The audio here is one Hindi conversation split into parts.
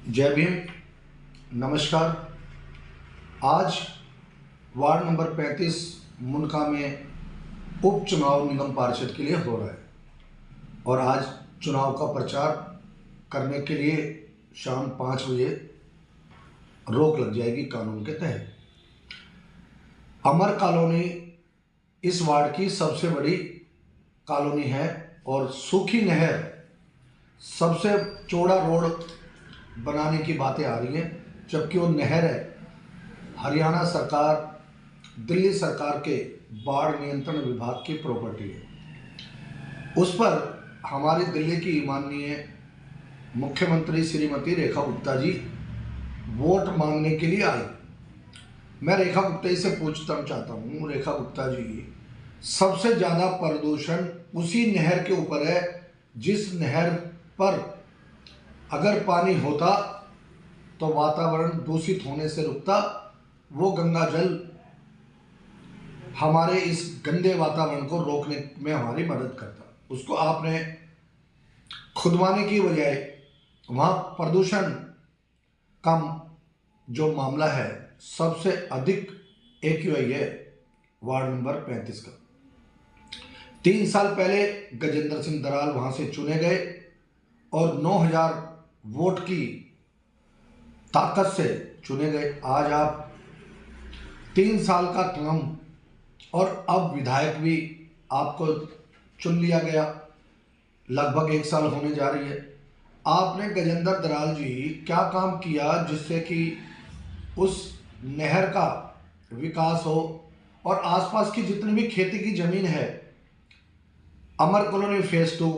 जय भीम। नमस्कार। आज वार्ड नंबर 35 मुनका में उपचुनाव निगम पार्षद के लिए हो रहा है और आज चुनाव का प्रचार करने के लिए शाम 5 बजे रोक लग जाएगी कानून के तहत। अमर कॉलोनी इस वार्ड की सबसे बड़ी कॉलोनी है और सूखी नहर सबसे चौड़ा रोड बनाने की बातें आ रही हैं, जबकि वो नहर है हरियाणा सरकार दिल्ली सरकार के बाढ़ नियंत्रण विभाग की प्रॉपर्टी है। उस पर हमारी दिल्ली की माननीय मुख्यमंत्री श्रीमती रेखा गुप्ता जी वोट मांगने के लिए आई। मैं रेखा गुप्ता जी से पूछना चाहता हूँ, रेखा गुप्ता जी, सबसे ज़्यादा प्रदूषण उसी नहर के ऊपर है जिस नहर पर अगर पानी होता तो वातावरण दूषित होने से रुकता, वो गंगा जल हमारे इस गंदे वातावरण को रोकने में हमारी मदद करता। उसको आपने खुदवाने की बजाय वहाँ प्रदूषण का जो मामला है सबसे अधिक AQI है वार्ड नंबर 35 का। 3 साल पहले गजेंद्र सिंह दराल वहाँ से चुने गए और 9000 वोट की ताकत से चुने गए। आज आप 3 साल का काम और अब विधायक भी आपको चुन लिया गया, लगभग 1 साल होने जा रही है। आपने गजेंद्र दराल जी क्या काम किया जिससे कि उस नहर का विकास हो और आसपास की जितनी भी खेती की जमीन है, अमर कॉलोनी फेज 2,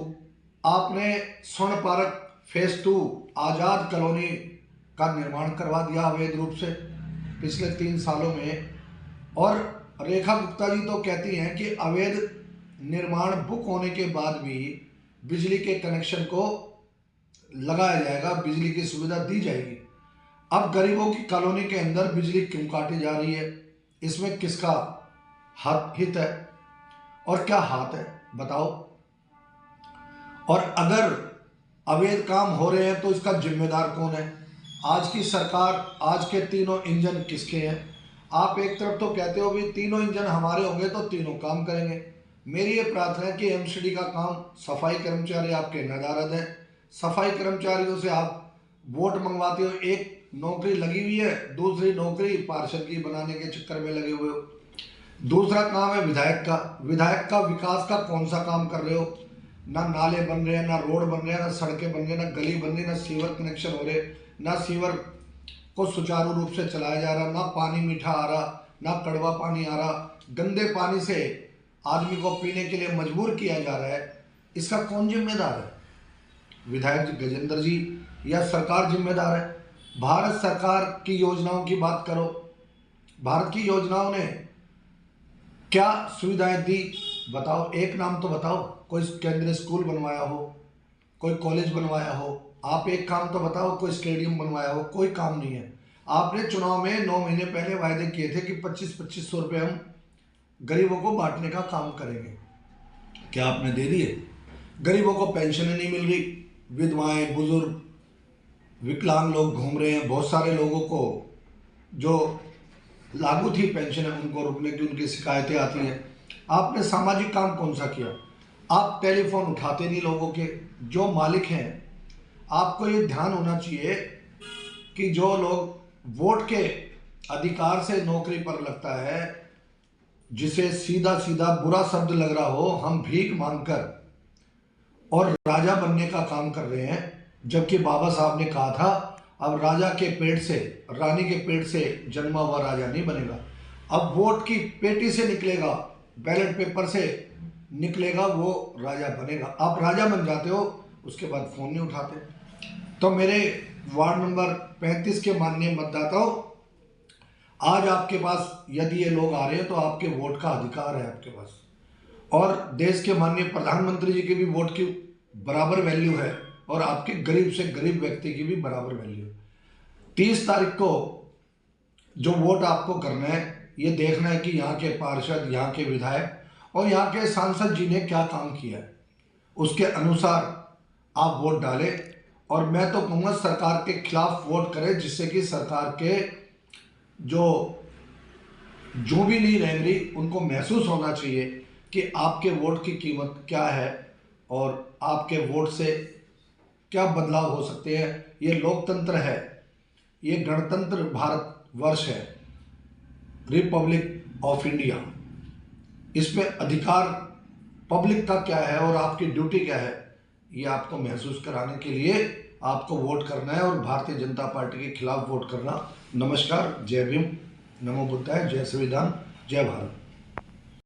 आपने स्वर्ण पार्क फेज 2 आज़ाद कॉलोनी का निर्माण करवा दिया अवैध रूप से पिछले 3 सालों में। और रेखा गुप्ता जी तो कहती हैं कि अवैध निर्माण बुक होने के बाद भी बिजली के कनेक्शन को लगाया जाएगा, बिजली की सुविधा दी जाएगी। अब गरीबों की कॉलोनी के अंदर बिजली क्यों काटी जा रही है? इसमें किसका हित है और क्या हाथ है, बताओ। और अगर अवैध काम हो रहे हैं तो इसका जिम्मेदार कौन है? आज की सरकार, आज के तीनों इंजन किसके हैं? आप एक तरफ तो कहते हो भी तीनों इंजन हमारे होंगे तो तीनों काम करेंगे। मेरी ये प्रार्थना है कि MCD का काम सफाई कर्मचारी आपके नदारद हैं। सफाई कर्मचारियों से आप वोट मंगवाते हो, एक नौकरी लगी हुई है, दूसरी नौकरी पार्षद की बनाने के चक्कर में लगे हुए हो। दूसरा काम है विधायक का। विधायक का विकास का कौन सा काम कर रहे हो? ना नाले बन रहे हैं, ना रोड बन रहे हैं, ना सड़कें बन रही हैं, ना गली बन रही, ना सीवर कनेक्शन हो रहे, ना सीवर को सुचारू रूप से चलाया जा रहा, ना पानी मीठा आ रहा, ना कड़वा पानी आ रहा। गंदे पानी से आदमी को पीने के लिए मजबूर किया जा रहा है। इसका कौन जिम्मेदार है? विधायक गजेंद्र जी या सरकार जिम्मेदार है? भारत सरकार की योजनाओं की बात करो। भारत की योजनाओं ने क्या सुविधाएं दी, बताओ। एक नाम तो बताओ, कोई केंद्रीय स्कूल बनवाया हो, कोई कॉलेज बनवाया हो। आप एक काम तो बताओ, कोई स्टेडियम बनवाया हो। कोई काम नहीं है। आपने चुनाव में 9 महीने पहले वायदे किए थे कि 2500 रुपये हम गरीबों को बांटने का काम करेंगे। क्या आपने दे दिए? गरीबों को पेंशन नहीं मिल रही, विधवाएं, बुजुर्ग, विकलांग लोग घूम रहे हैं। बहुत सारे लोगों को जो लागू थी पेंशन है उनको रुकने की उनकी शिकायतें आती हैं। आपने सामाजिक काम कौन सा किया? आप टेलीफोन उठाते नहीं लोगों के। जो मालिक हैं, आपको ये ध्यान होना चाहिए कि जो लोग वोट के अधिकार से नौकरी पर लगता है, जिसे सीधा सीधा बुरा शब्द लग रहा हो, हम भीख मांगकर और राजा बनने का काम कर रहे हैं। जबकि बाबा साहब ने कहा था अब राजा के पेट से, रानी के पेट से जन्मा हुआ राजा नहीं बनेगा। अब वोट की पेटी से निकलेगा, बैलेट पेपर से निकलेगा, वो राजा बनेगा। आप राजा बन जाते हो, उसके बाद फ़ोन नहीं उठाते। तो मेरे वार्ड नंबर 35 के माननीय मतदाताओं, आज आपके पास यदि ये लोग आ रहे हैं तो आपके वोट का अधिकार है आपके पास। और देश के माननीय प्रधानमंत्री जी के भी वोट की बराबर वैल्यू है और आपके गरीब से गरीब व्यक्ति की भी बराबर वैल्यू है। 30 तारीख को जो वोट आपको करना है, ये देखना है कि यहाँ के पार्षद, यहाँ के विधायक और यहाँ के सांसद जी ने क्या काम किया है। उसके अनुसार आप वोट डालें और मैं तो कहूँगा सरकार के खिलाफ वोट करें, जिससे कि सरकार के जो भी लीड रहेंगे उनको महसूस होना चाहिए कि आपके वोट की कीमत क्या है और आपके वोट से क्या बदलाव हो सकते हैं। ये लोकतंत्र है, ये गणतंत्र भारत वर्ष है, रिपब्लिक ऑफ इंडिया। इसमें अधिकार पब्लिक का क्या है और आपकी ड्यूटी क्या है, ये आपको महसूस कराने के लिए आपको वोट करना है और भारतीय जनता पार्टी के खिलाफ वोट करना। नमस्कार, जय भीम, नमो बुद्धाय, जय संविधान, जय भारत।